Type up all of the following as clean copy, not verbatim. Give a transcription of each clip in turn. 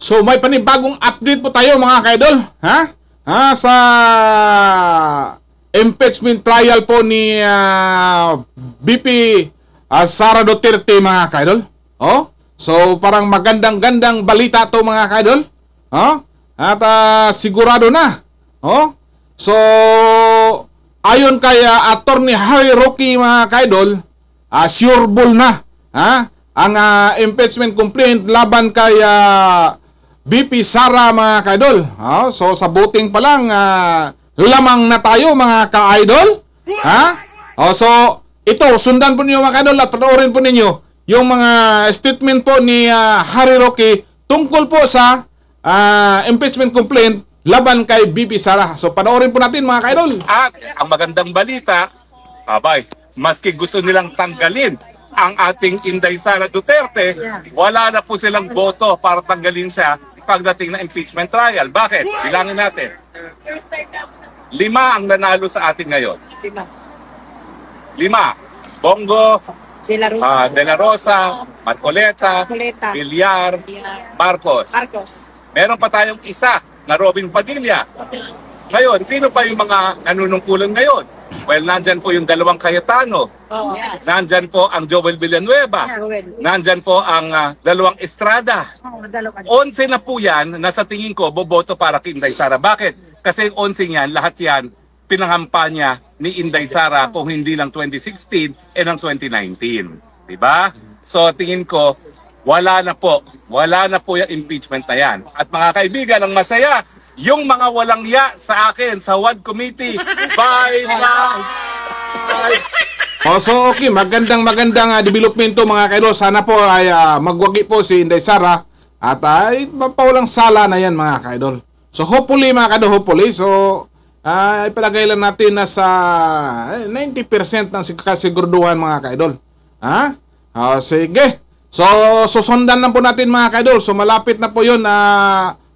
So may panibagong update po tayo mga kaidol, ha? Sa impeachment trial po ni VP Sara Duterte mga kaidol. Oh, so parang magandang-gandang balita to mga kaidol. Oh? At sigurado na. Oh? So ayon kay Attorney Harry Roque mga kaidol, sureball na, ha? Ang impeachment complaint laban kay VP Sara mga ka-idol. So sa voting pa lang lamang na tayo mga ka-idol. So ito, sundan po niyo mga ka-idol at panoorin po ninyo yung mga statement po ni Harry Roque tungkol po sa impeachment complaint laban kay VP Sara. So panoorin po natin mga ka-idol. At ang magandang balita, maski gusto nilang tanggalin ang ating Inday Sara Duterte, wala na po silang boto para tanggalin siya pagdating na impeachment trial. Bakit? Bilangin natin. 5 ang nanalo sa atin ngayon. 5. Bongo, De La Rosa, Marcoleta, Villar, Marcos. Meron pa tayong isa na Robin Padilla. Ngayon, sino pa yung mga nanunungkulan ngayon? Well, nandyan po yung 2 Cayetano. Nandyan po ang Joel Villanueva. Nandyan po ang 2 Estrada. 11 na po yan na sa tingin ko boboto para kay Inday Sara. Bakit? Kasi 11 yan, lahat yan, pinangampanya ni Inday Sara kung hindi ng 2016 ng 2019. Diba? So tingin ko, wala na po yung impeachment na yan. At mga kaibigan, ang masaya, yung mga walang ya sa akin sa WAD Committee, bye-bye! So okay, magandang developmento mga kaidol. Sana po ay magwagi po si Inday Sara at ay mapawalang sala na yan mga kaidol. So hopefully mga kaidol, so ipalagay lang natin na sa 90% ng kasiguraduhan mga kaidol. Sige. So susundan na po natin mga kaidol. So malapit na po yun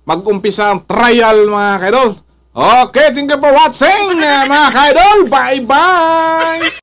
mag-umpisa ang trial mga kaidol. Okay, thank you for watching mga kaidol. Bye-bye!